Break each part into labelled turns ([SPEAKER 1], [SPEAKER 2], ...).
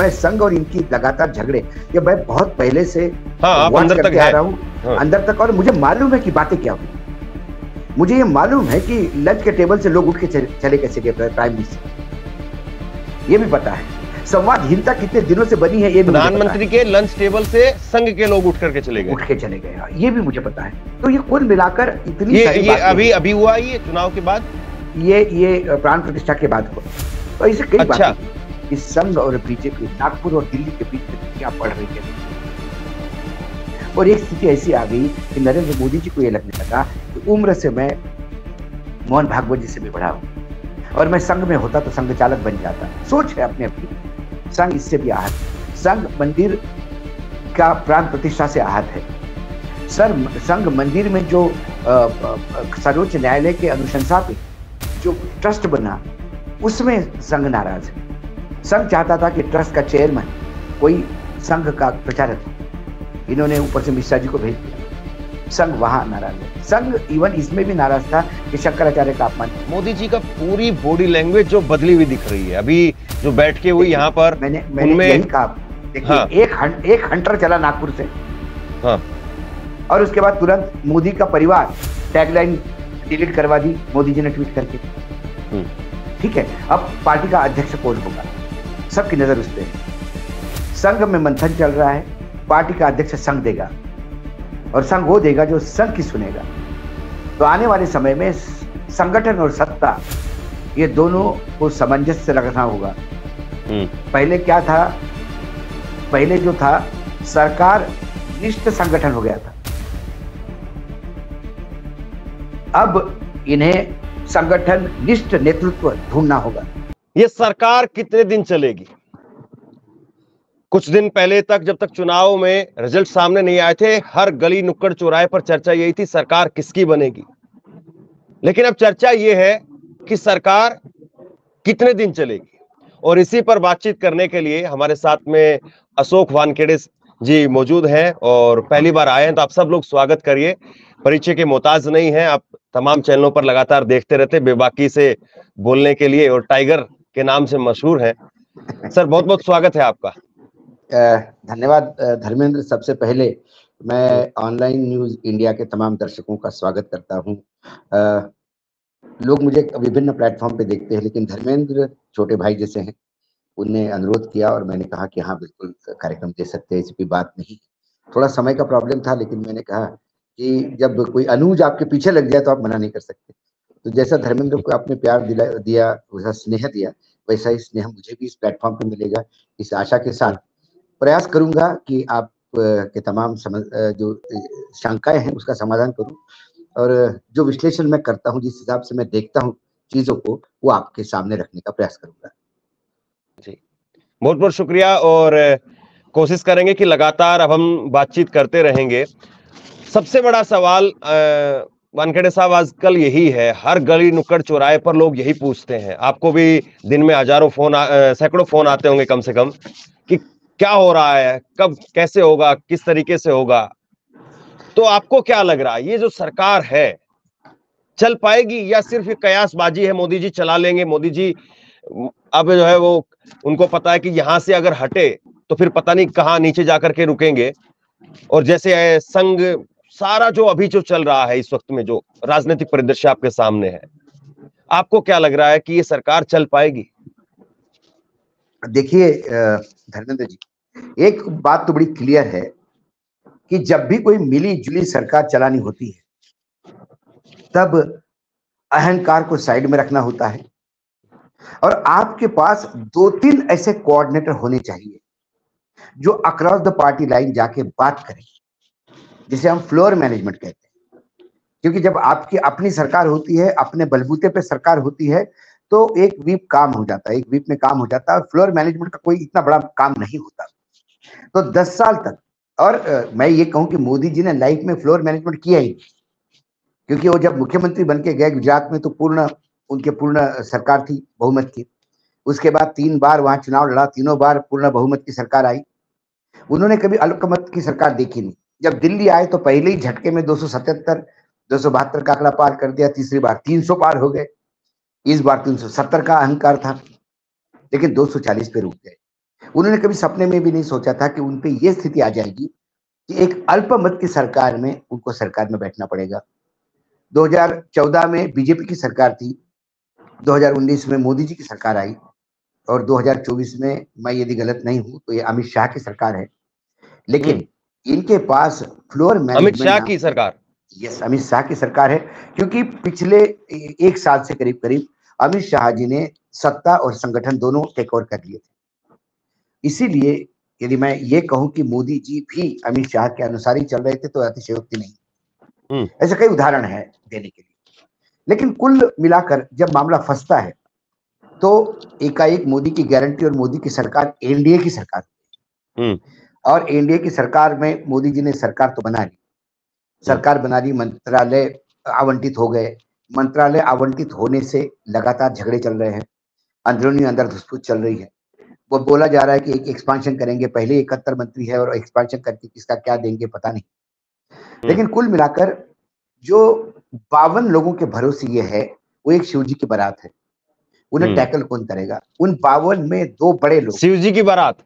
[SPEAKER 1] मैं संघ और इनकी लगातार झगड़े ये मैं बहुत पहले से
[SPEAKER 2] आप अंदर तक
[SPEAKER 1] आ रहा हूँ, अंदर तक, और मुझे मालूम है कि बातें क्या हुई। मुझे ये मालूम है कि लंच के टेबल से लोग उठ के चले कैसे गए प्राइम मिनिस्टर, ये भी पता है। संवादहीनता कितने दिनों से बनी है ये भी
[SPEAKER 2] प्रधानमंत्री के लंच टेबल से संघ के लोग उठ के चले गए,
[SPEAKER 1] ये भी मुझे पता है। तो ये कुल मिलाकर इतनी
[SPEAKER 2] ये अभी हुआ ये चुनाव के बाद,
[SPEAKER 1] ये प्राण प्रतिष्ठा के बाद हुआ। तो इसे कई बातें इस संघ और बीजेपी नागपुर और दिल्ली के बीच में क्या पड़ रही है, और एक स्थिति ऐसी आ गई कि नरेंद्र मोदी जी को यह लगने लगा कि उम्र से मैं मोहन भागवत जी से भी बड़ा हूं, और मैं संघ में होता तो संघ चालक बन जाता। सोच है अपने अपनी। संघ इससे भी आहत, संघ मंदिर का प्राण प्रतिष्ठा से आहत है। संघ मंदिर में जो सर्वोच्च न्यायालय के अनुशंसा पे जो ट्रस्ट बना उसमें संघ नाराज है। संघ चाहता था कि ट्रस्ट का चेयरमैन कोई संघ का प्रचारक हो, इन्होंने ऊपर से मिश्रा जी को भेज दिया। संघ वहां नाराज है। संघ इवन इसमें भी नाराज था कि शंकराचार्य का अपमान।
[SPEAKER 2] मोदी जी का पूरी बॉडी लैंग्वेज जो बदली हुई दिख रही है अभी जो बैठ के हुई यहाँ पर,
[SPEAKER 1] मैंने यही कहा। देखिए, एक हंटर चला नागपुर से, और उसके बाद तुरंत मोदी का परिवार टैगलाइन डिलीट करवा दी मोदी जी ने ट्वीट करके। ठीक है, अब पार्टी का अध्यक्ष कौन होगा, सबकी नजर उस पर है। संघ में मंथन चल रहा है, पार्टी का अध्यक्ष संघ देगा, और संघ वो देगा जो संघ की सुनेगा। तो आने वाले समय में संगठन और सत्ता ये दोनों को सामंजस्य से रखना होगा। पहले क्या था, पहले जो था सरकार निष्ठ संगठन हो गया था, अब इन्हें संगठन निष्ठ नेतृत्व ढूंढना होगा।
[SPEAKER 2] ये सरकार कितने दिन चलेगी? कुछ दिन पहले तक, जब तक चुनाव में रिजल्ट सामने नहीं आए थे, हर गली नुक्कड़ चौराहे पर चर्चा यही थी सरकार किसकी बनेगी। लेकिन अब चर्चा ये है कि सरकार कितने दिन चलेगी, और इसी पर बातचीत करने के लिए हमारे साथ में अशोक वानखेड़े जी मौजूद हैं, और पहली बार आए हैं तो आप सब लोग स्वागत करिए। परिचय के मोहताज नहीं है, आप तमाम चैनलों पर लगातार देखते रहते, बेबाकी से बोलने के लिए, और टाइगर के नाम से मशहूर हैं। सर बहुत बहुत स्वागत है आपका।
[SPEAKER 1] धन्यवाद धर्मेंद्र। सबसे पहले मैं ऑनलाइन न्यूज इंडिया के तमाम दर्शकों का स्वागत करता हूं। लोग मुझे विभिन्न प्लेटफॉर्म पे देखते हैं, लेकिन धर्मेंद्र छोटे भाई जैसे हैं, उनने अनुरोध किया और मैंने कहा कि हाँ बिल्कुल कार्यक्रम दे सकते हैं, ऐसी कोई बात नहीं। थोड़ा समय का प्रॉब्लम था, लेकिन मैंने कहा कि जब कोई अनुज आपके पीछे लग जाए तो आप मना नहीं कर सकते। तो जैसा धर्मेंद्र को आपने प्यार दिया, वैसा स्नेह दिया, वैसा ही स्नेह मुझे भी इस प्लेटफॉर्म पे मिलेगा। इस आशा के साथ प्रयास करूंगा कि आप के तमाम जो शंकाएं हैं उसका समाधान करूं, और जो विश्लेषण मैं करता हूं, जिस हिसाब से मैं देखता हूं चीजों को, वो आपके सामने रखने का प्रयास करूंगा। जी
[SPEAKER 2] बहुत बहुत शुक्रिया, और कोशिश करेंगे कि लगातार अब हम बातचीत करते रहेंगे। सबसे बड़ा सवाल वानखेड़े साहब आजकल यही है, हर गली नुक्कड़ चौराहे पर लोग यही पूछते हैं, आपको भी दिन में हजारों फोन सैकड़ों फोन आते होंगे कम से कम, कि क्या हो रहा है, कब कैसे होगा, किस तरीके से होगा। तो आपको क्या लग रहा है, ये जो सरकार है चल पाएगी, या सिर्फ ये कयासबाजी है, मोदी जी चला लेंगे, मोदी जी अब जो है वो उनको पता है कि यहां से अगर हटे तो फिर पता नहीं कहां नीचे जाकर के रुकेंगे। और जैसे संघ सारा जो अभी जो चल रहा है इस वक्त में, जो राजनीतिक परिदृश्य आपके सामने है, आपको क्या लग रहा है कि ये सरकार चल पाएगी?
[SPEAKER 1] देखिए धर्मेंद्र जी, एक बात तो बड़ी क्लियर है कि जब भी कोई मिली जुली सरकार चलानी होती है, तब अहंकार को साइड में रखना होता है, और आपके पास 2-3 ऐसे कोऑर्डिनेटर होने चाहिए जो अक्रॉस द पार्टी लाइन जाके बात करें, जिसे हम फ्लोर मैनेजमेंट कहते हैं। क्योंकि जब आपकी अपनी सरकार होती है, अपने बलबूते पे सरकार होती है, तो एक व्हीप काम हो जाता है, एक व्हीप में काम हो जाता है, और फ्लोर मैनेजमेंट का कोई इतना बड़ा काम नहीं होता। तो 10 साल तक, और मैं ये कहूं कि मोदी जी ने लाइफ में फ्लोर मैनेजमेंट किया ही, क्योंकि वो जब मुख्यमंत्री बन के गए गुजरात में, तो उनके पूर्ण सरकार थी बहुमत की। उसके बाद 3 बार वहां चुनाव लड़ा, तीनों बार पूर्ण बहुमत की सरकार आई। उन्होंने कभी अल्पमत की सरकार देखी नहीं। जब दिल्ली आए तो पहले ही झटके में 277, 272 का आंकड़ा पार कर दिया, तीसरी बार 300 पार हो गए, इस बार 370 का अहंकार था, लेकिन 240 पे रुक गए। उन्होंने कभी सपने में भी नहीं सोचा था कि उन पे ये स्थिति आ जाएगी कि एक अल्पमत की सरकार में उनको सरकार में बैठना पड़ेगा। 2014 में बीजेपी की सरकार थी, 2019 में मोदी जी की सरकार आई और 2024 में, मैं यदि गलत नहीं हूं तो ये अमित शाह की सरकार है। लेकिन इनके पास फ्लोर
[SPEAKER 2] अमित
[SPEAKER 1] मैनेजमेंट
[SPEAKER 2] शाह
[SPEAKER 1] नाम,
[SPEAKER 2] की सरकार।
[SPEAKER 1] यस, अमित शाह की सरकार है, क्योंकि पिछले एक साल से करीब करीब अमित शाह जी ने सत्ता और संगठन दोनों टेक ओवर कर लिए थे। इसीलिए यदि मैं ये कहूं कि मोदी जी भी अमित शाह के अनुसार ही चल रहे थे तो अतिशयोक्ति नहीं। ऐसे कई उदाहरण है देने के लिए। लेकिन कुल मिलाकर जब मामला फंसता है तो एकाएक मोदी की गारंटी और मोदी की सरकार एनडीए की सरकार, और एनडीए की सरकार में मोदी जी ने सरकार तो बना ली, सरकार बना ली, मंत्रालय आवंटित हो गए। मंत्रालय आवंटित होने से लगातार झगड़े चल रहे हैं, अंदरूनी अंदर धुसफूस चल रही है। वो बोला जा रहा है कि एक एक्सपांशन करेंगे, पहले 71 मंत्री है और एक्सपांशन करके किसका क्या देंगे पता नहीं। लेकिन कुल मिलाकर जो 52 लोगों के भरोसे ये है, वो एक शिव जी की बारात है। उन्हें टैकल कौन करेगा? उन 52 में दो बड़े लोग,
[SPEAKER 2] शिव जी की बारात,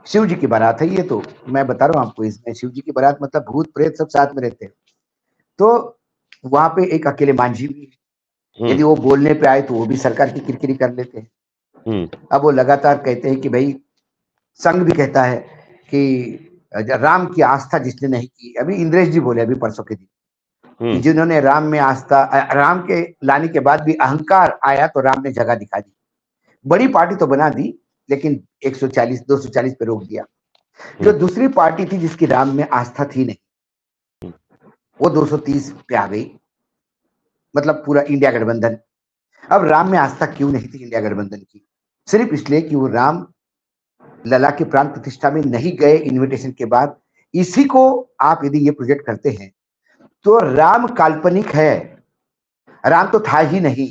[SPEAKER 1] शिव जी की बारात है ये, तो मैं बता रहा हूं आपको, इसमें शिव जी की बारात मतलब भूत प्रेत सब साथ में रहते हैं। तो वहां पे एक अकेले मांझी भी है, यदि वो बोलने पे आए तो वो भी सरकार की किरकिरी कर लेते हैं। अब वो लगातार कहते हैं कि भाई, संघ भी कहता है कि राम की आस्था जिसने नहीं की, अभी इंद्रेश जी बोले अभी परसों के दिन कि जिन्होंने राम में आस्था, राम के लाने के बाद भी अहंकार आया तो राम ने जगह दिखा दी। बड़ी पार्टी तो बना दी लेकिन 140 240 पे रोक दिया। जो दूसरी पार्टी थी जिसकी राम में आस्था थी नहीं, वो 230 पे आ गई, मतलब पूरा इंडिया गठबंधन। अब राम में आस्था क्यों नहीं थी इंडिया गठबंधन की? सिर्फ इसलिए कि वो राम लला के प्राण प्रतिष्ठा में नहीं गए इनविटेशन के बाद। इसी को आप यदि ये प्रोजेक्ट करते हैं तो राम काल्पनिक है, राम तो था ही नहीं,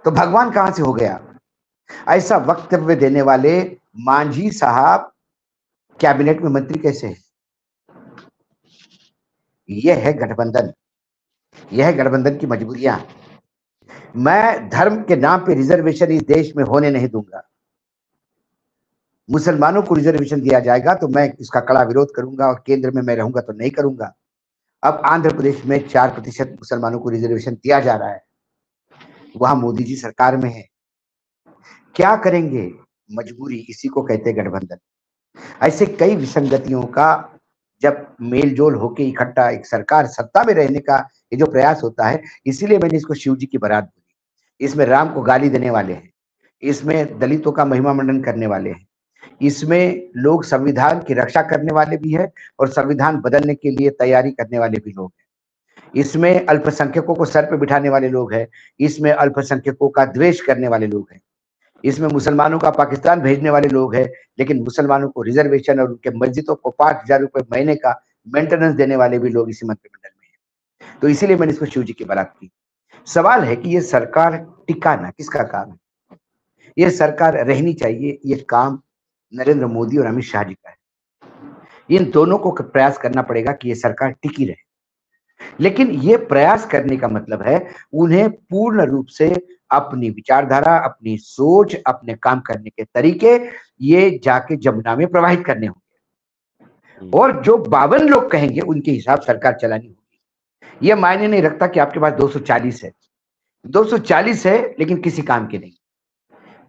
[SPEAKER 1] तो भगवान कहां से हो गया? ऐसा वक्तव्य देने वाले मांझी साहब कैबिनेट में मंत्री कैसे हैं? यह है गठबंधन, यह है गठबंधन की मजबूरियां। मैं धर्म के नाम पे रिजर्वेशन इस देश में होने नहीं दूंगा। मुसलमानों को रिजर्वेशन दिया जाएगा तो मैं इसका कड़ा विरोध करूंगा, और केंद्र में मैं रहूंगा तो नहीं करूंगा। अब आंध्र प्रदेश में 4% मुसलमानों को रिजर्वेशन दिया जा रहा है, वहां मोदी जी सरकार में है, क्या करेंगे? मजबूरी, इसी को कहते हैं गठबंधन। ऐसे कई विसंगतियों का जब मेलजोल होके इकट्ठा एक सरकार सत्ता में रहने का ये जो प्रयास होता है, इसीलिए मैंने इसको शिव जी की बारात बोली। इसमें राम को गाली देने वाले हैं, इसमें दलितों का महिमा मंडन करने वाले हैं, इसमें लोग संविधान की रक्षा करने वाले भी हैं और संविधान बदलने के लिए तैयारी करने वाले भी लोग हैं, इसमें अल्पसंख्यकों को सर पे बिठाने वाले लोग हैं, इसमें अल्पसंख्यकों का द्वेष करने वाले लोग हैं, इसमें मुसलमानों का पाकिस्तान भेजने वाले लोग हैं, लेकिन मुसलमानों को रिजर्वेशन और उनके मस्जिदों को 5,000 रुपए महीने का मेंटेनेंस देने वाले भी लोग इसी मंत्रिमंडल में हैं। तो इसीलिए मैंने इसको शिव जी की बारात की। सवाल है कि ये सरकार टिकाना किसका काम है? ये सरकार रहनी चाहिए, ये काम नरेंद्र मोदी और अमित शाह जी का है। इन दोनों को प्रयास करना पड़ेगा कि ये सरकार टिकी रहे। लेकिन ये प्रयास करने का मतलब है उन्हें पूर्ण रूप से अपनी विचारधारा, अपनी सोच, अपने काम करने के तरीके ये जाके जमुना में प्रवाहित करने होंगे, और जो 52 लोग कहेंगे उनके हिसाब सरकार चलानी होगी। ये मायने नहीं रखता कि आपके पास 240 है, 240 है लेकिन किसी काम के नहीं।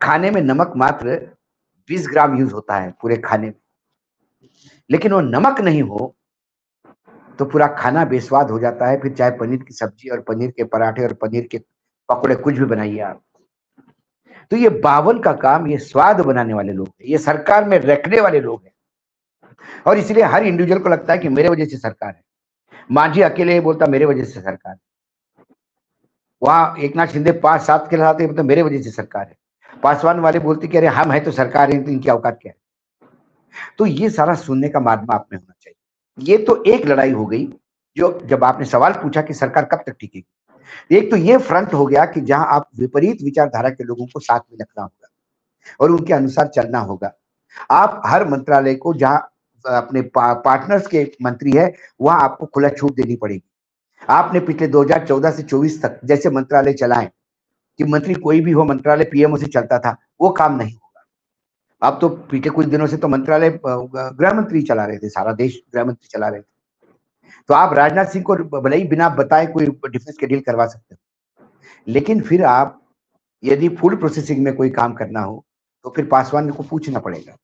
[SPEAKER 1] खाने में नमक मात्र 20 ग्राम यूज होता है पूरे खाने में, लेकिन वो नमक नहीं हो तो पूरा खाना बेस्वाद हो जाता है। फिर चाहे पनीर की सब्जी और पनीर के पराठे और पनीर के पकौड़े कुछ भी बनाइए आप। तो ये 52 का काम ये स्वाद बनाने वाले लोग हैं, ये सरकार में रखने वाले लोग हैं, और इसलिए हर इंडिविजुअल को लगता है कि मेरे वजह से सरकार है। मांझी अकेले बोलता मेरे वजह से सरकार है, वहां एकनाथ शिंदे 5-7 के लाते मतलब मेरे वजह से सरकार है। पासवान वाले बोलते कि अरे हम है तो सरकार है, तो इनकी औकात क्या है? तो ये सारा सुनने का मार्ग आप में होना चाहिए। ये तो एक लड़ाई हो गई, जो जब आपने सवाल पूछा कि सरकार कब तक टिकेगी, एक तो ये फ्रंट हो गया कि जहां आप विपरीत विचारधारा के लोगों को साथ में रखना होगा और उनके अनुसार चलना होगा। आप हर मंत्रालय को जहां अपने पार्टनर्स के मंत्री है वहां आपको खुला छूट देनी पड़ेगी। आपने पिछले 2014 से 24 तक जैसे मंत्रालय चलाए कि मंत्री कोई भी हो, मंत्रालय पीएमओ से चलता था, वो काम नहीं होगा। आप तो पिछले कुछ दिनों से तो मंत्रालय गृह मंत्री चला रहे थे, सारा देश गृह मंत्री चला रहे थे। तो आप राजनाथ सिंह को भले ही बिना बताए कोई डिफेंस के डील करवा सकते हो, लेकिन फिर आप यदि फूड प्रोसेसिंग में कोई काम करना हो तो फिर पासवान को पूछना पड़ेगा।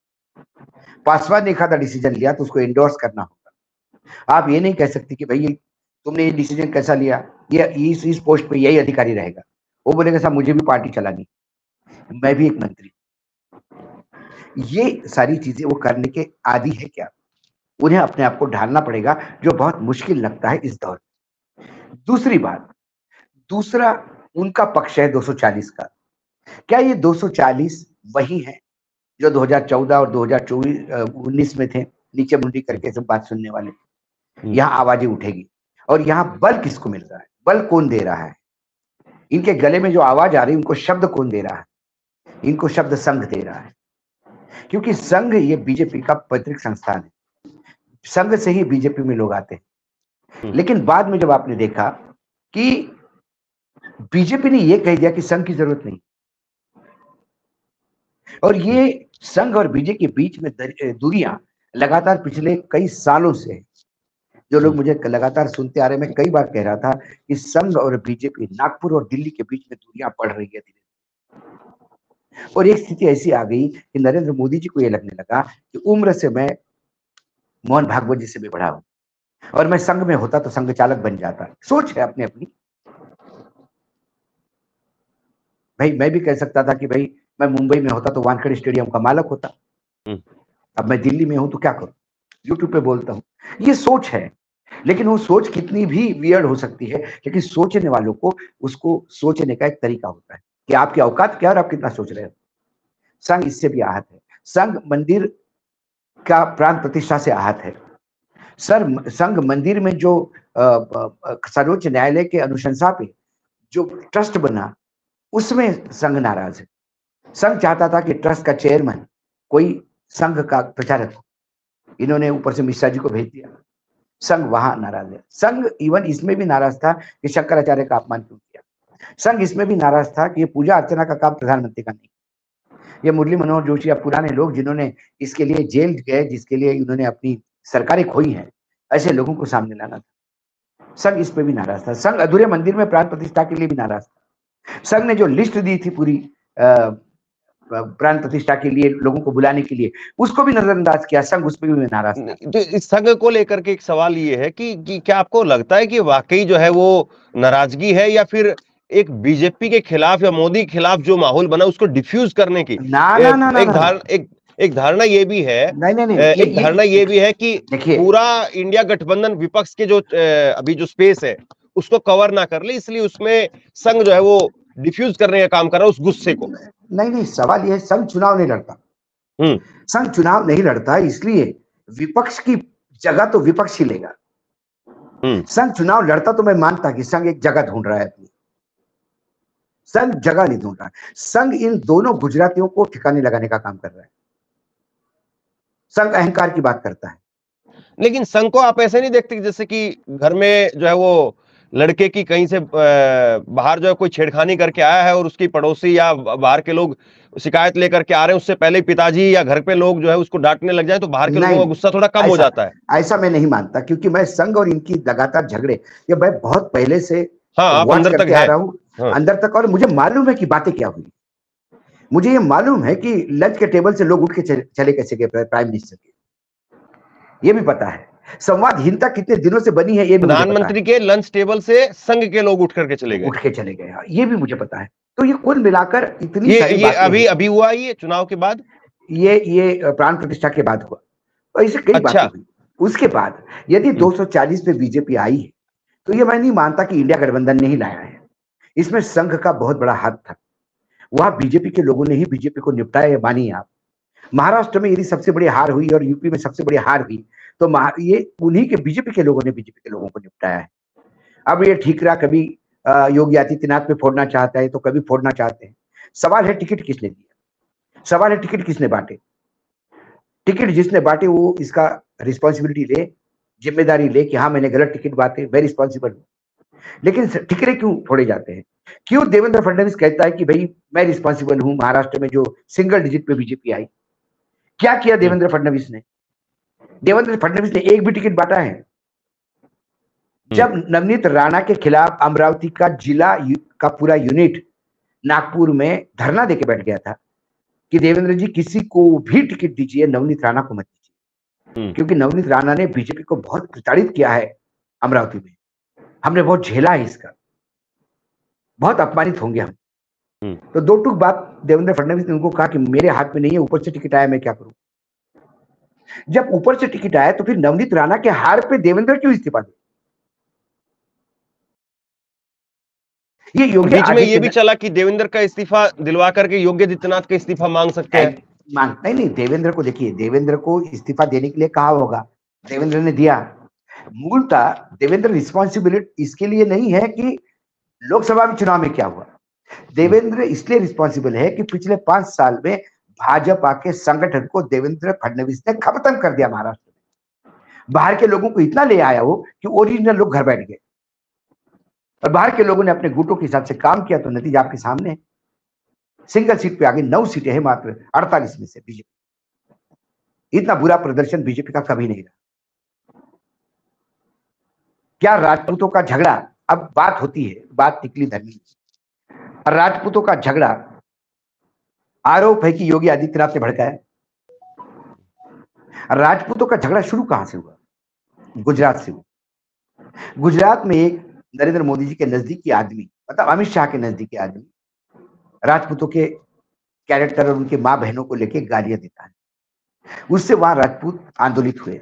[SPEAKER 1] पासवान ने एक आधा डिसीजन लिया तो उसको एंडोर्स करना होगा। आप ये नहीं कह सकते कि भाई तुमने ये डिसीजन कैसा लिया, ये इस पोस्ट पे यही अधिकारी रहेगा। वो बोलेगा साहब मुझे भी पार्टी चलानी, मैं भी एक मंत्री। ये सारी चीजें वो करने के आदी है क्या? उन्हें अपने आप को ढालना पड़ेगा, जो बहुत मुश्किल लगता है इस दौर में। दूसरी बात, दूसरा उनका पक्ष है 240 का। क्या ये 240 वही है जो 2014 और 2019 में थे, नीचे मुंडी करके सब बात सुनने वाले? यहाँ आवाजें उठेगी। और यहाँ बल किसको मिल रहा है? बल कौन दे रहा है? इनके गले में जो आवाज आ रही है उनको शब्द कौन दे रहा है? इनको शब्द संघ दे रहा है, क्योंकि संघ ये बीजेपी का पैतृक संस्थान है। संघ से ही बीजेपी में लोग आते हैं। लेकिन बाद में जब आपने देखा कि बीजेपी ने ये कह दिया कि संघ की जरूरत नहीं, और ये संघ और बीजेपी के बीच में दूरियां लगातार पिछले कई सालों से, जो लोग मुझे लगातार सुनते आ रहे, मैं कई बार कह रहा था कि संघ और बीजेपी, नागपुर और दिल्ली के बीच में दूरियां बढ़ रही है धीरे। और एक स्थिति ऐसी आ गई कि नरेंद्र मोदी जी को यह लगने लगा कि उम्र से मैं मोहन भागवत जी से भी बड़ा हूं, और मैं संघ में होता तो संघ चालक बन जाता। सोच है अपने अपनी। भाई मैं भी कह सकता था कि भाई मैं मुंबई में होता तो वानखेड़े स्टेडियम का मालक होता। अब मैं दिल्ली में हूं तो क्या करूं, यूट्यूब पे बोलता हूं। ये सोच है, लेकिन वो सोच कितनी भी वियर्ड हो सकती है, लेकिन सोचने वालों को उसको सोचने का एक तरीका होता है कि आपकी औकात क्या और आप कितना सोच रहे हो। संघ इससे भी आहत है। संघ मंदिर का प्राण प्रतिष्ठा से आहत है। संघ मंदिर में जो सर्वोच्च न्यायालय के अनुशंसा पे जो ट्रस्ट बना, उसमें संघ नाराज है। संघ चाहता था कि ट्रस्ट का चेयरमैन कोई संघ का प्रचारक हो, इन्होंने ऊपर से मिश्रा जी को भेज दिया। संघ वहां नाराज है। संघ इवन इसमें भी नाराज था कि शंकराचार्य का अपमान क्यों किया। संघ इसमें भी नाराज था कि ये पूजा अर्चना का काम प्रधानमंत्री का नहीं, ये मुरली मनोहर जोशी या पुराने लोग जिन्होंने इसके लिए जेल गए, जिसके लिए इन्होंने अपनी सरकारें खोई हैं, ऐसे लोगों को सामने लाना था। संघ इस पे भी नाराज था। संघ अधूरे मंदिर में प्राण प्रतिष्ठा के लिए भी नाराज था। संघ ने जो लिस्ट दी थी पूरी प्राण प्रतिष्ठा के लिए लोगों को बुलाने के लिए, उसको भी नजरअंदाज किया। संघ उस पर भी नाराज था।
[SPEAKER 2] तो इस संघ को लेकर के एक सवाल ये है कि क्या आपको लगता है कि वाकई जो है वो नाराजगी है, या फिर एक बीजेपी के खिलाफ या मोदी के खिलाफ जो माहौल बना उसको डिफ्यूज करने की एक धारणा ये भी है? एक धारणा ये भी है कि पूरा इंडिया गठबंधन विपक्ष के जो अभी जो स्पेस है उसको कवर ना कर ले, इसलिए उसमें संघ जो है वो डिफ्यूज करने का काम कर रहा है उस गुस्से को।
[SPEAKER 1] नहीं, सवाल यह है, संघ चुनाव नहीं लड़ता। संघ चुनाव नहीं लड़ता, इसलिए विपक्ष की जगह तो विपक्ष ही लेगा। संघ चुनाव लड़ता तो मैं मानता कि संघ एक जगह ढूंढ रहा है अपनी। संघ जगह नहीं ढूंढ रहा। संघ इन दोनों गुजरातियों को ठिकाने लगाने का काम कर रहा है। संघ अहंकार की बात करता है।
[SPEAKER 2] लेकिन संघ को आप ऐसे नहीं देखते जैसे कि घर में जो है वो लड़के की कहीं से बाहर जो है कोई छेड़खानी करके आया है और उसकी पड़ोसी या बाहर के लोग शिकायत लेकर के आ रहे हैं, उससे पहले पिताजी या घर पे लोग जो है उसको डांटने लग जाए तो बाहर के लोगों का गुस्सा थोड़ा कम हो जाता है?
[SPEAKER 1] ऐसा मैं नहीं मानता, क्योंकि मैं संघ और इनकी लगातार झगड़े ये मैं बहुत पहले से
[SPEAKER 2] आप अंदर तक
[SPEAKER 1] आ रहा हूँ। अंदर तक। और मुझे मालूम है कि बातें क्या हुई। मुझे ये मालूम है कि लंच के टेबल से लोग उठ के चले कैसे गए प्राइम मिनिस्टर के, ये भी पता है। संवादहीनता कितने दिनों से बनी है ये भी मुझे पता है।
[SPEAKER 2] प्रधानमंत्री के लंच टेबल से संघ के लोग उठ करके चले गए,
[SPEAKER 1] ये भी मुझे पता है। तो ये कुल मिलाकर इतनी सारी बातें
[SPEAKER 2] ये अभी हुआ, ये चुनाव के बाद,
[SPEAKER 1] ये प्राण प्रतिष्ठा के बाद हुआ, और ऐसे कई बातें हुई। उसके बाद यदि 240 पे बीजेपी आई है तो ये मैं नहीं मानता कि इंडिया गठबंधन ने ही लाया है। इसमें संघ का बहुत बड़ा हाथ था। वहां बीजेपी के लोगों ने ही बीजेपी को निपटाया, मानिए आप। महाराष्ट्र में यदि सबसे बड़ी हार हुई और यूपी में सबसे बड़ी हार हुई तो ये उन्हीं के बीजेपी के लोगों ने बीजेपी के लोगों को निपटाया है। अब ये ठीकरा कभी योगी आदित्यनाथ पे फोड़ना चाहता है तो कभी फोड़ना चाहते हैं। सवाल है टिकट किसने दिया, सवाल है टिकट किसने बांटे। टिकट जिसने बांटे वो इसका रिस्पॉन्सिबिलिटी ले, जिम्मेदारी ले कि हाँ मैंने गलत टिकट बांटे, मैं रिस्पॉन्सिबल हूँ। लेकिन टिकटे क्यों फोड़े जाते हैं? क्यों देवेंद्र फडणवीस कहता है कि भाई मैं रिस्पॉन्सिबल हूं महाराष्ट्र में जो सिंगल डिजिट पे बीजेपी आई? क्या किया देवेंद्र फडणवीस ने? देवेंद्र फडणवीस ने एक भी टिकट बांटा है? जब नवनीत राणा के खिलाफ अमरावती का जिला का पूरा यूनिट नागपुर में धरना देके बैठ गया था कि देवेंद्र जी किसी को भी टिकट दीजिए, नवनीत राणा को मत दीजिए, क्योंकि नवनीत राणा ने बीजेपी को बहुत प्रताड़ित किया है अमरावती में। हमने बहुत झेला है, इसका बहुत अपमानित होंगे हम। तो दो टूक बात देवेंद्र फडणवीस ने उनको कहा कि मेरे हाथ में नहीं है, ऊपर से टिकट आया, मैं क्या करूं? जब ऊपर से टिकट आया तो फिर नवनीत राणा के हार पे देवेंद्र क्यों इस्तीफा दे? ये योगी
[SPEAKER 2] बीच में ये भी चला कि देवेंद्र का इस्तीफा दिलवा करके योगी आदित्यनाथ का इस्तीफा मांग सकते हैं।
[SPEAKER 1] मांगता ही नहीं। देवेंद्र को देखिए, देवेंद्र को इस्तीफा देने के लिए कहा होगा, देवेंद्र ने दिया। मूलतः देवेंद्र रिस्पॉन्सिबिलिटी इसके लिए नहीं है कि लोकसभा में चुनाव में क्या हुआ। देवेंद्र इसलिए रिस्पॉन्सिबल है कि पिछले 5 साल में भाजपा के संगठन को देवेंद्र फडणवीस ने खत्म कर दिया महाराष्ट्र में। बाहर के लोगों को इतना ले आया वो कि ओरिजिनल लोग घर बैठ गए, और बाहर के लोगों ने अपने गुटों के हिसाब से काम किया, तो नतीजा आपके सामने है। सिंगल सीट पे आगे 9 सीटें हैं मात्र 48 में से बीजेपी। इतना बुरा प्रदर्शन बीजेपी का कभी नहीं रहा। क्या राजपूतों का झगड़ा, अब बात होती है, बात निकली धर्मी, राजपूतों का झगड़ा आरोप है कि योगी आदित्यनाथ ने भड़काया। राजपूतों का झगड़ा शुरू कहां से हुआ? गुजरात से हुआ। गुजरात में एक नरेंद्र मोदी जी के नजदीकी आदमी, मतलब अमित शाह के नजदीकी आदमी, राजपूतों के कैरेक्टर और उनके मां बहनों को लेके गालियां देता है। उससे वहां राजपूत आंदोलित हुए।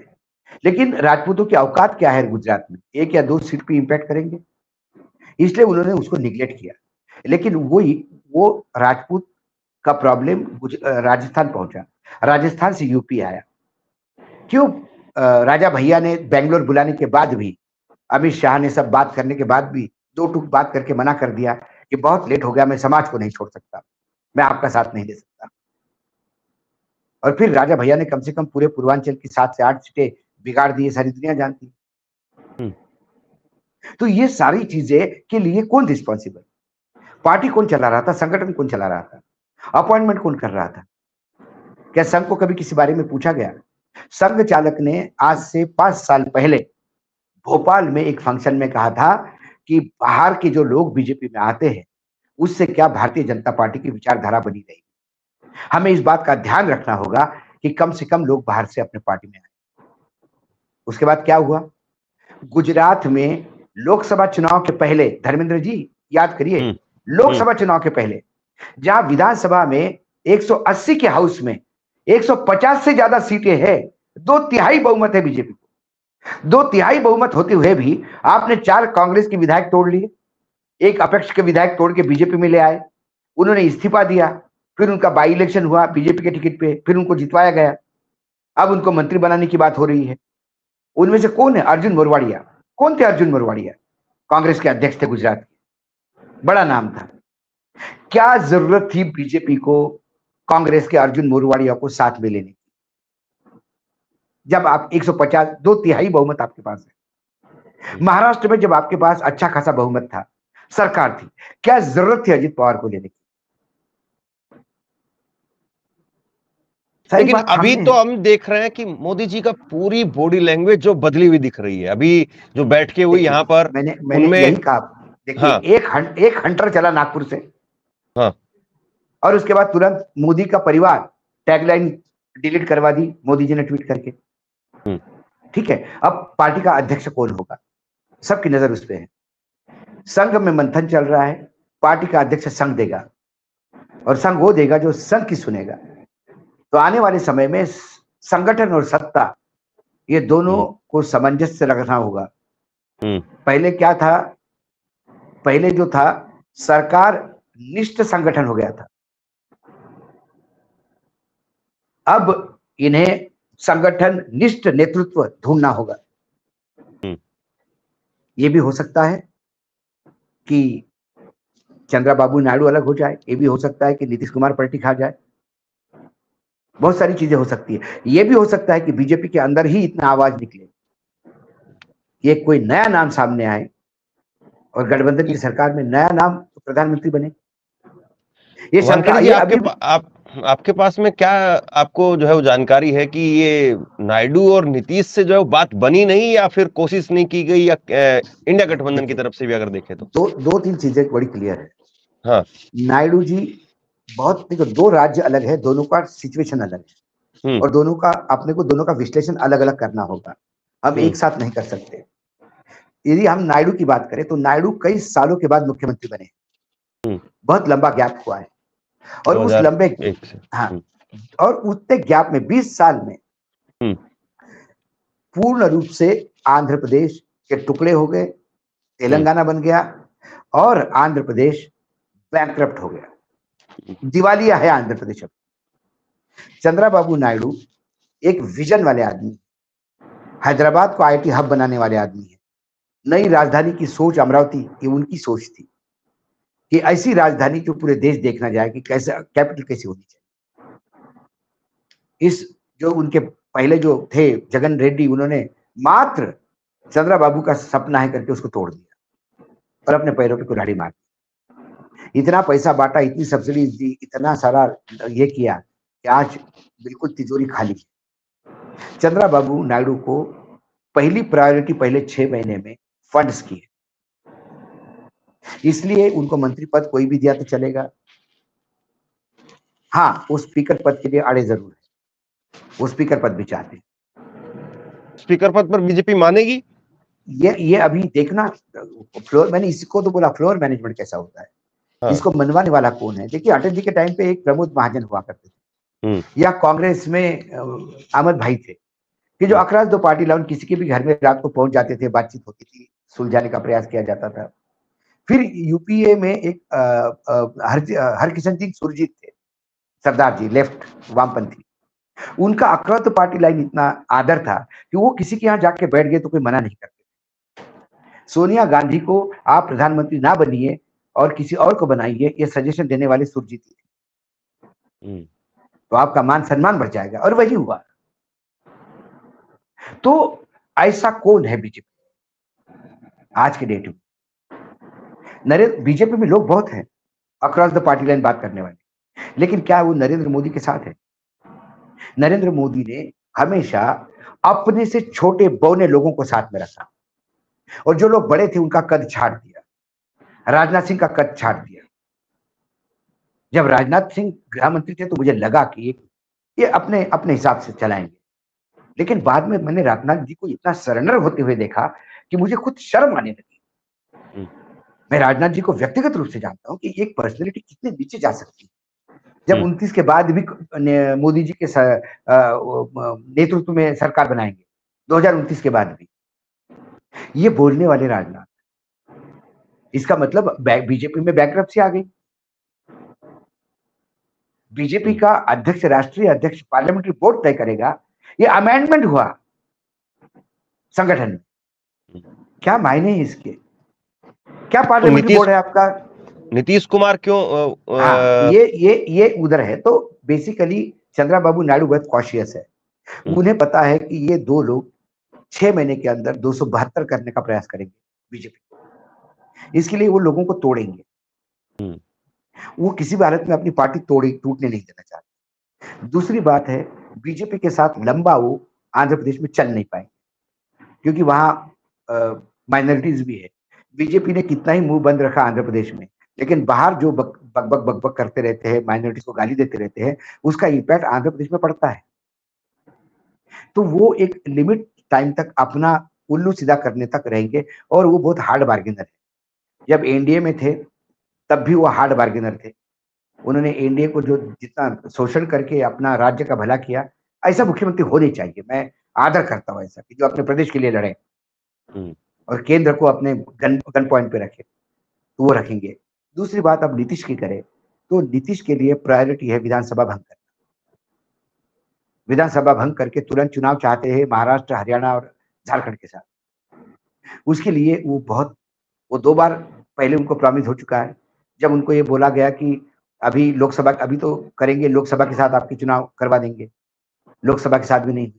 [SPEAKER 1] लेकिन राजपूतों की औकात क्या है गुजरात में? 1 या 2 सीट पे इंपैक्ट करेंगे, इसलिए उन्होंने उसको निगलेक्ट किया। लेकिन वो राजपूत का प्रॉब्लम राजस्थान पहुंचा, राजस्थान से यूपी आया। क्यों? राजा भैया ने बेंगलोर बुलाने के बाद भी, अमित शाह ने सब बात करने के बाद भी 2 टूक बात करके मना कर दिया कि बहुत लेट हो गया, मैं समाज को नहीं छोड़ सकता, मैं आपका साथ नहीं दे सकता। और फिर राजा भैया ने कम से कम पूरे पूर्वांचल की 7 से 8 सीटें बिगाड़ दी, सारी दुनिया जानती। तो ये सारी चीजें के लिए कौन रिस्पॉन्सिबल? पार्टी कौन चला रहा था? संगठन कौन चला रहा था? अपॉइंटमेंट कौन कर रहा था? क्या संघ को कभी किसी बारे में पूछा गया? संघ चालक ने आज से 5 साल पहले भोपाल में एक फंक्शन में कहा था कि बाहर के जो लोग बीजेपी में आते हैं उससे क्या भारतीय जनता पार्टी की विचारधारा बनी रहेगी। हमें इस बात का ध्यान रखना होगा कि कम से कम लोग बाहर से अपने पार्टी में आए। उसके बाद क्या हुआ? गुजरात में लोकसभा चुनाव के पहले, धर्मेंद्र जी याद करिए, लोकसभा चुनाव के पहले जहां विधानसभा में 180 के हाउस में 150 से ज्यादा सीटें हैं, 2/3 बहुमत है बीजेपी को। 2/3 बहुमत होते हुए भी आपने 4 कांग्रेस के विधायक तोड़ लिए, 1 अपेक्ष के विधायक तोड़ के बीजेपी में ले आए। उन्होंने इस्तीफा दिया, फिर उनका बाई इलेक्शन हुआ बीजेपी के टिकट पे, फिर उनको जितवाया गया। अब उनको मंत्री बनाने की बात हो रही है। उनमें से कौन है? अर्जुन मोरवाड़िया। कौन थे अर्जुन मोरवाड़िया? कांग्रेस के अध्यक्ष थे गुजरात के, बड़ा नाम था। क्या जरूरत थी बीजेपी को कांग्रेस के अर्जुन मोरवाड़िया को साथ में लेने की, जब आप 150, 2/3 बहुमत आपके पास है। महाराष्ट्र में जब आपके पास अच्छा खासा बहुमत था, सरकार थी, क्या जरूरत थी अजित पवार को लेने की?
[SPEAKER 2] लेकिन अभी तो हम देख रहे हैं कि मोदी जी का पूरी बॉडी लैंग्वेज जो बदली हुई दिख रही है। अभी जो बैठ के हुई यहाँ पर,
[SPEAKER 1] मैंने यही कहा, देखिए, हाँ, एक हंटर चला नागपुर से,
[SPEAKER 2] हाँ,
[SPEAKER 1] और उसके बाद तुरंत मोदी का परिवार टैगलाइन डिलीट करवा दी मोदी जी ने ट्वीट करके। ठीक है, अब पार्टी का अध्यक्ष कौन होगा? सबकी नजर उस पर है। संघ में मंथन चल रहा है, पार्टी का अध्यक्ष संघ देगा, और संघ वो देगा जो संघ की सुनेगा। तो आने वाले समय में संगठन और सत्ता, ये दोनों को सामंजस्य रखना होगा। पहले क्या था? पहले जो था, सरकार निष्ठ संगठन हो गया था। अब इन्हें संगठन निष्ठ नेतृत्व ढूंढना होगा। ये भी हो सकता है कि चंद्रबाबू नायडू अलग हो जाए, ये भी हो सकता है कि नीतीश कुमार पलटी खा जाए, बहुत सारी चीजें हो सकती है। ये भी हो सकता है कि बीजेपी के अंदर ही इतना आवाज निकले, ये कोई नया नाम सामने आए और गठबंधन की सरकार में नया नाम प्रधानमंत्री बने। ये शंका, ये
[SPEAKER 2] आपके पास में क्या आपको जो है वो जानकारी है कि ये नायडू और नीतीश से जो है वो बात बनी नहीं, या फिर कोशिश नहीं की गई, या इंडिया गठबंधन की तरफ से भी अगर देखें तो?
[SPEAKER 1] दो तीन चीजें बड़ी क्लियर है।
[SPEAKER 2] हाँ।
[SPEAKER 1] नायडू जी बहुत, देखो, दो राज्य अलग है, दोनों का सिचुएशन अलग है, और दोनों का अपने को दोनों का विश्लेषण अलग अलग करना होगा। हम एक साथ नहीं कर सकते। यदि हम नायडू की बात करें तो नायडू कई सालों के बाद मुख्यमंत्री बने, बहुत लंबा गैप हुआ है, और उस लंबे, हाँ, और उतने गैप में 20 साल में पूर्ण रूप से आंध्र प्रदेश के टुकड़े हो गए, तेलंगाना बन गया, और आंध्र प्रदेश बैंकक्रप्ट हो गया, दिवालिया है आंध्र प्रदेश अब। चंद्रबाबू नायडू एक विजन वाले आदमी, हैदराबाद को आईटी हब बनाने वाले आदमी है। नई राजधानी की सोच अमरावती की उनकी सोच थी कि ऐसी राजधानी जो पूरे देश देखना जाए कि कैसे कैपिटल कैसी होनी चाहिए। इस जो उनके पहले जो थे जगन रेड्डी, उन्होंने मात्र चंद्रबाबू का सपना है करके उसको तोड़ दिया और अपने पैरों पे कुल्हाड़ी मार दी। इतना पैसा बांटा, इतनी सब्सिडी दी, इतना सारा ये किया कि आज बिल्कुल तिजोरी खाली है। चंद्रबाबू नायडू को पहली प्रायोरिटी पहले 6 महीने में फंड्स की है, इसलिए उनको मंत्री पद कोई भी दिया तो चलेगा। हाँ, वो स्पीकर पद के लिए अड़े जरूर है, वो स्पीकर पद भी चाहते हैं।
[SPEAKER 2] स्पीकर पद पर बीजेपी मानेगी?
[SPEAKER 1] ये अभी देखना, फ्लोर, मैंने इसको तो बोला फ्लोर मैनेजमेंट कैसा होता है। हाँ। इसको मनवाने वाला कौन है? देखिए, अटल जी के टाइम पे एक प्रमोद महाजन हुआ करते थे, या कांग्रेस में अहमद भाई थे, कि जो अक्रॉस दो पार्टी लाइन किसी के भी घर में रात को पहुंच जाते थे, बातचीत होती थी, सुलझाने का प्रयास किया जाता था। फिर यूपीए में एक हरकिशन सिंह सुरजीत थे, सरदार जी, लेफ्ट वामपंथी, उनका अक्रॉस द पार्टी लाइन इतना आदर था कि वो किसी के यहाँ जाके बैठ गए तो कोई मना नहीं करते। सोनिया गांधी को आप प्रधानमंत्री ना बनिए और किसी और को बनाइए, ये सजेशन देने वाले सुरजीत थे, तो आपका मान सम्मान बढ़ जाएगा, और वही हुआ। तो ऐसा कौन है बीजेपी आज के डेट में? नरेंद्र, बीजेपी में लोग बहुत हैं अक्रॉस द पार्टी लाइन बात करने वाले, लेकिन क्या वो नरेंद्र मोदी के साथ है? नरेंद्र मोदी ने हमेशा अपने से छोटे बौने लोगों को साथ में रखा, और जो लोग बड़े थे उनका कद छाड़ दिया। राजनाथ सिंह का कद छाड़ दिया। जब राजनाथ सिंह गृह मंत्री थे तो मुझे लगा कि ये अपने अपने हिसाब से चलाएंगे, लेकिन बाद में मैंने राजनाथ जी को इतना सरेंडर होते हुए देखा कि मुझे खुद शर्म आने लगी। मैं राजनाथ जी को व्यक्तिगत रूप से जानता हूं कि एक पर्सनैलिटी कितने नीचे जा सकती है। जब 29 के बाद भी मोदी जी के नेतृत्व में सरकार बनाएंगे, 2029 के बाद भी, ये बोलने वाले राजनाथ, इसका मतलब बीजेपी में बैंकरप्सी आ गई। बीजेपी का अध्यक्ष, राष्ट्रीय अध्यक्ष पार्लियामेंट्री बोर्ड तय करेगा, ये अमेंडमेंट हुआ संगठन में। क्या मायने हैं इसके? क्या पार्लियामेंट्री बोर्ड है आपका?
[SPEAKER 2] नीतीश कुमार क्यों?
[SPEAKER 1] ये उधर है। तो बेसिकली चंद्रबाबू नायडू बहुत कॉशियस है। उन्हें पता है कि ये दो लोग 6 महीने के अंदर 272 करने का प्रयास करेंगे बीजेपी को, इसके लिए वो लोगों को तोड़ेंगे। वो किसी भी हालत में अपनी पार्टी टूटने नहीं देना चाहते। दूसरी बात है, बीजेपी के साथ लंबा वो आंध्र प्रदेश में चल नहीं पाएंगे, क्योंकि वहां माइनॉरिटीज भी है। बीजेपी ने कितना ही मुंह बंद रखा आंध्र प्रदेश में, लेकिन बाहर जो बकबक करते रहते हैं, माइनॉरिटीज को गाली देते रहते हैं, उसका इम्पैक्ट आंध्र प्रदेश में पड़ता है। तो वो एक लिमिट टाइम तक अपना उल्लू सीधा करने तक रहेंगे, और वो बहुत हार्ड बार्गेनर है। जब एनडीए में थे तब भी वो हार्ड बार्गेनर थे। उन्होंने एनडीए को जो जितना शोषण करके अपना राज्य का भला किया, ऐसा मुख्यमंत्री होने चाहिए। मैं आदर करता हूं ऐसा, कि जो अपने प्रदेश के लिए लड़े और केंद्र को अपने गन पॉइंट पे रखे, तो वो रखेंगे। दूसरी बात अब नीतीश की करें तो नीतीश के लिए प्रायोरिटी है विधानसभा भंग करना। विधानसभा भंग करके तुरंत चुनाव चाहते हैं महाराष्ट्र, हरियाणा और झारखंड के साथ। उसके लिए वो 2 बार पहले उनको प्रॉमिस हो चुका है। जब उनको ये बोला गया कि अभी लोकसभा, अभी तो करेंगे, लोकसभा के साथ आपके चुनाव करवा देंगे, लोकसभा के साथ भी नहीं।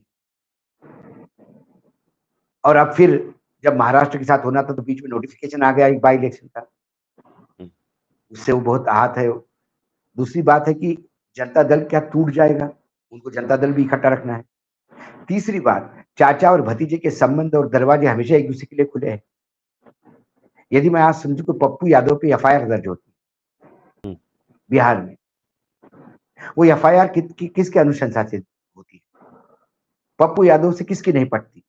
[SPEAKER 1] और अब फिर जब महाराष्ट्र के साथ होना था तो बीच में नोटिफिकेशन आ गया एक बाई इलेक्शन का, उससे वो बहुत आहत है। दूसरी बात है कि जनता दल क्या टूट जाएगा? उनको जनता दल भी इकट्ठा रखना है। तीसरी बात, चाचा और भतीजे के संबंध और दरवाजे हमेशा एक दूसरे के लिए खुले हैं। यदि मैं आज समझू कि पप्पू यादव पे एफआईआर दर्ज होती बिहार में, वो एफआईआर किसके अनुशंसा से होती है? पप्पू यादव से किसकी नहीं पटती?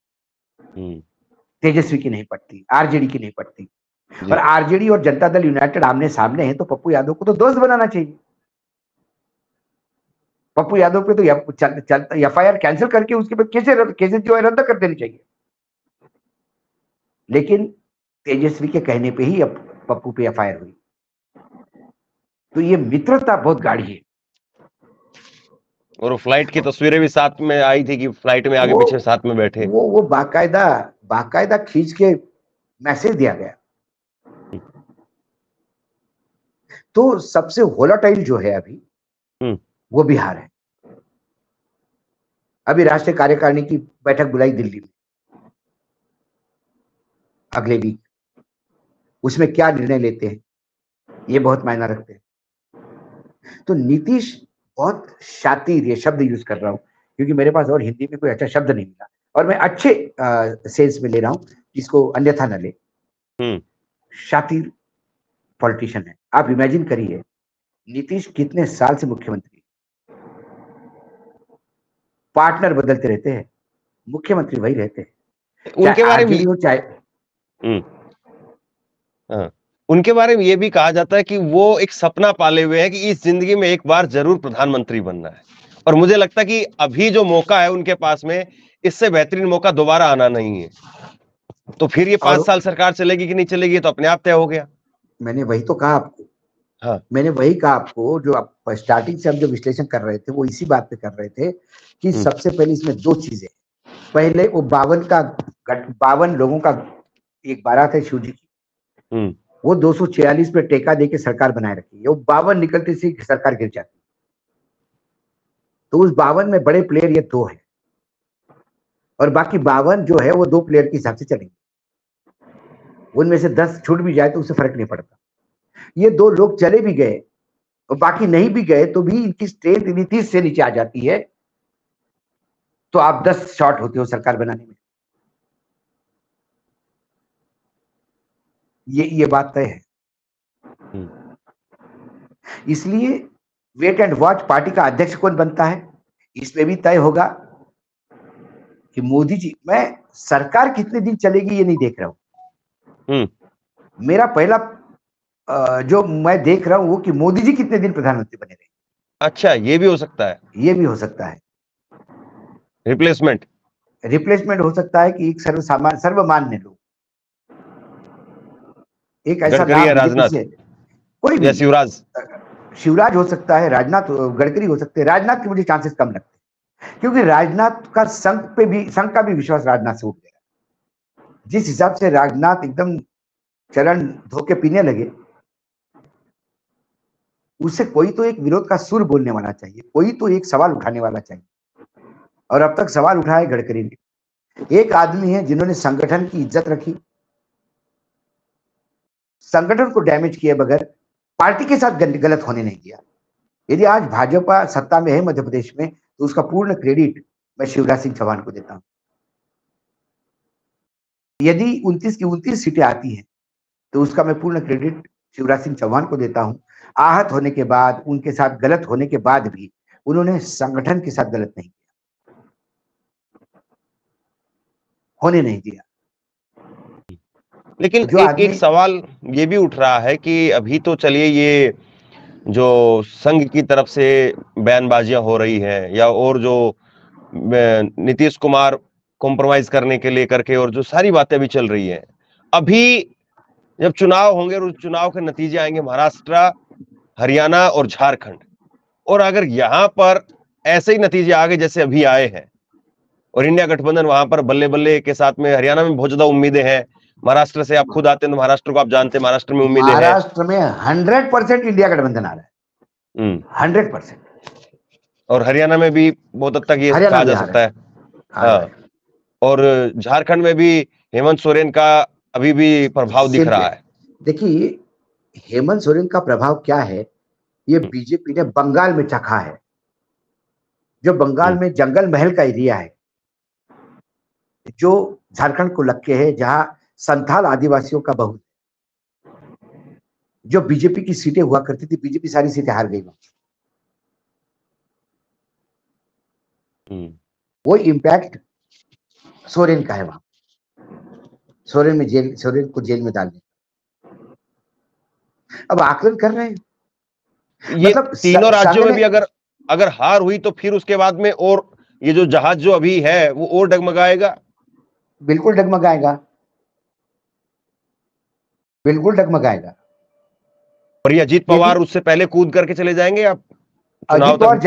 [SPEAKER 1] तेजस्वी की नहीं पटती, आरजेडी की नहीं पटती। और आरजेडी और जनता दल यूनाइटेड आमने सामने है, तो पप्पू यादव को तो दोस्त बनाना चाहिए। पप्पू यादव पे तो एफआईआर कैंसिल करके उसके बाद केसेस जो है रद्द कर देनी चाहिए। लेकिन तेजस्वी के कहने पे ही अब पप्पू पे एफआईआर हुई। तो ये मित्रता बहुत गाढ़ी है।
[SPEAKER 2] और फ्लाइट की तस्वीरें भी साथ में आई थी कि फ्लाइट में आगे पीछे साथ में बैठे।
[SPEAKER 1] वो बाकायदा खींच के मैसेज दिया गया। तो सबसे वोलाटाइल जो है अभी वो बिहार है। अभी राष्ट्रीय कार्यकारिणी की बैठक बुलाई दिल्ली में अगले वीक। उसमें क्या निर्णय लेते हैं ये बहुत मायना रखते हैं। तो नीतीश बहुत शातिर, ये शब्द यूज कर रहा हूं क्योंकि मेरे पास और हिंदी में कोई अच्छा शब्द नहीं मिला, और मैं अच्छे सेंस में ले रहा हूं, जिसको अन्यथा न ले। शातिर पॉलिटिशियन है। आप इमेजिन करिए, नीतीश कितने साल से मुख्यमंत्री, पार्टनर बदलते रहते हैं, मुख्यमंत्री वही रहते हैं।
[SPEAKER 2] उनके बारे में उनके बारे में ये भी कहा जाता है कि वो एक सपना पाले हुए हैं कि इस जिंदगी में एक बार जरूर प्रधानमंत्री बनना है। और मुझे लगता है कि अभी जो मौका है उनके पास में, इससे बेहतरीन मौका दोबारा आना नहीं है। तो फिर ये 5 साल सरकार चलेगी कि नहीं चलेगी तो अपने आप तय हो गया।
[SPEAKER 1] मैंने वही तो कहा आपको। हाँ, मैंने वही कहा आपको। जो आप स्टार्टिंग से हम जो विश्लेषण कर रहे थे वो इसी बात पे कर रहे थे कि सबसे पहले इसमें 2 चीजें। पहले वो 52 लोगों का एक बारात है शिव जी की, वो 246 पे टेका देके सरकार बनाए रखी है। वो 52 निकलते से सरकार गिर जाती। तो उस 52 में बड़े प्लेयर ये 2 है, और बाकी 52 जो है वो 2 प्लेयर के हिसाब से चलेंगे। उनमें से 10 छूट भी जाए तो उससे फर्क नहीं पड़ता। ये 2 लोग चले भी गए और बाकी नहीं भी गए तो भी इनकी स्ट्रेंथ नीतीश से नीचे आ जाती है, तो आप 10 शॉर्ट होते हो सरकार बनाने में। ये बात तय है। इसलिए वेट एंड वॉच पार्टी का अध्यक्ष कौन बनता है, इसमें भी तय होगा कि मोदी जी। मैं सरकार कितने दिन चलेगी ये नहीं देख रहा हूं। मेरा पहला जो मैं देख रहा हूं वो कि मोदी जी कितने दिन प्रधानमंत्री बने रहे। अच्छा, ये भी हो सकता है। ये भी हो सकता है। रिप्लेसमेंट हो सकता है कि एक सर्वमान्य लोग, एक ऐसा नाम कोई भी, शिवराज हो सकता है, राजनाथ, गडकरी हो सकते हैं। राजनाथ के मुझे चांसेस कम लगते हैं क्योंकि राजनाथ का संघ का भी विश्वास राजनाथ से उठ गया। जिस हिसाब से राजनाथ एकदम चरण धोके पीने लगे, उससे कोई तो एक विरोध का सुर बोलने वाला चाहिए, कोई तो एक सवाल उठाने वाला चाहिए। और अब तक सवाल उठाया गडकरी ने। एक आदमी है जिन्होंने संगठन की इज्जत रखी, संगठन को डैमेज किए बगैर पार्टी के साथ गलत होने नहीं दिया। यदि आज भाजपा सत्ता में है मध्य प्रदेश में तो उसका पूर्ण क्रेडिट मैं शिवराज सिंह चौहान को देता हूं। यदि 29 की 29 सीटें आती हैं तो उसका मैं पूर्ण क्रेडिट शिवराज सिंह चौहान को देता हूं। आहत होने के बाद, उनके साथ गलत होने के बाद भी उन्होंने संगठन के साथ गलत नहीं किया, होने नहीं दिया।
[SPEAKER 2] लेकिन एक सवाल ये भी उठ रहा है कि अभी तो चलिए ये जो संघ की तरफ से बयानबाजियां हो रही हैं, या और जो नीतीश कुमार कॉम्प्रोमाइज करने के लिए करके और जो सारी बातें अभी चल रही हैं, अभी जब चुनाव होंगे और उस चुनाव के नतीजे आएंगे महाराष्ट्र, हरियाणा और झारखंड, और अगर यहां पर ऐसे ही नतीजे आ गए जैसे अभी आए हैं और इंडिया गठबंधन वहां पर बल्ले बल्ले के साथ में, हरियाणा में बहुत ज्यादा उम्मीदें हैं, महाराष्ट्र से आप खुद आते हैं तो महाराष्ट्र को आप जानते हैं, महाराष्ट्र में उम्मीदें हैं।
[SPEAKER 1] महाराष्ट्र में 100% इंडिया गठबंधन आ रहा है, 100%।
[SPEAKER 2] और हरियाणा में भी बहुत हद तक ये कहा जा सकता है। हाँ, और झारखंड में भी हेमंत सोरेन का अभी भी प्रभाव दिख रहा है।
[SPEAKER 1] देखिए, हेमंत सोरेन का प्रभाव क्या है ये बीजेपी ने बंगाल में चखा है। जो बंगाल में जंगल महल का एरिया है, जो झारखंड को लग के है, जहां संथाल आदिवासियों का बहुत, जो बीजेपी की सीटें हुआ करती थी, बीजेपी सारी सीटें हार गई। वो इम्पैक्ट सोरेन का है वहां। सोरेन को जेल में डालने, अब आकलन कर रहे हैं।
[SPEAKER 2] ये मतलब तीनों राज्यों में भी अगर हार हुई तो फिर उसके बाद में और ये जो जहाज जो अभी है वो और डगमगाएगा।
[SPEAKER 1] बिल्कुल डगमगाएगा, बिल्कुल डगमगाएगा।
[SPEAKER 2] और ये अजीत पवार उससे पहले कूद करके चले जाएंगे। आप
[SPEAKER 1] अजीत पवार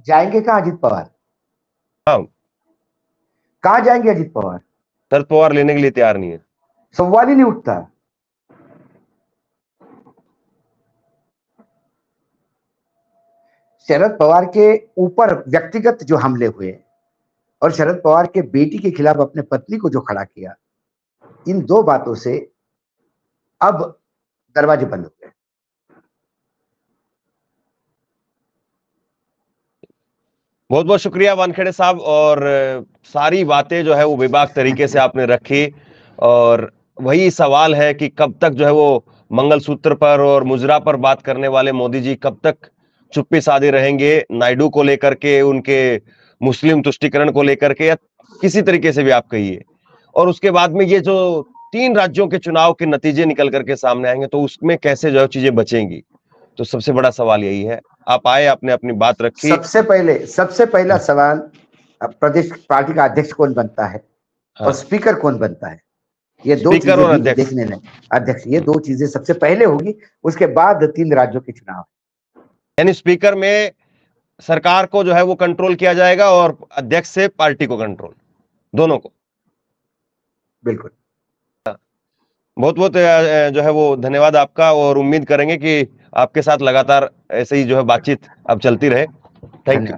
[SPEAKER 1] जाएंगे कहां? अजीत पवार कहां जाएंगे? अजीत पवार
[SPEAKER 2] शरद पवार लेने के लिए तैयार नहीं है,
[SPEAKER 1] सवाल ही नहीं उठता। शरद पवार के ऊपर व्यक्तिगत जो हमले हुए और शरद पवार के बेटी के खिलाफ अपने पत्नी को जो खड़ा किया, इन दो बातों से अब दरवाजे बंद हो गए।
[SPEAKER 2] बहुत बहुत शुक्रिया वानखेड़े साहब, और सारी बातें जो है वो बेबाक तरीके से आपने रखी। और वही सवाल है कि कब तक जो है वो मंगलसूत्र पर और मुजरा पर बात करने वाले मोदी जी कब तक चुप्पी साधे रहेंगे, नायडू को लेकर के, उनके मुस्लिम तुष्टीकरण को लेकर के, या किसी तरीके से भी आप कहिए। और उसके बाद में ये जो 3 राज्यों के चुनाव के नतीजे निकल करके सामने आएंगे तो उसमें कैसे जो है चीजें बचेंगी, तो सबसे बड़ा सवाल यही है। आप आए, आपने अपनी बात रखी।
[SPEAKER 1] सबसे पहला सवाल, प्रदेश पार्टी का अध्यक्ष कौन बनता है और स्पीकर कौन बनता है, ये दो चीजें देखने लें। अध्यक्ष, ये दो चीजें सबसे पहले होगी, उसके बाद 3 राज्यों के चुनाव।
[SPEAKER 2] यानी स्पीकर में सरकार को जो है वो कंट्रोल किया जाएगा और अध्यक्ष से पार्टी को कंट्रोल, दोनों को।
[SPEAKER 1] बिल्कुल।
[SPEAKER 2] बहुत बहुत जो है वो धन्यवाद आपका, और उम्मीद करेंगे कि आपके साथ लगातार ऐसे ही जो है बातचीत अब चलती रहे। Thank you.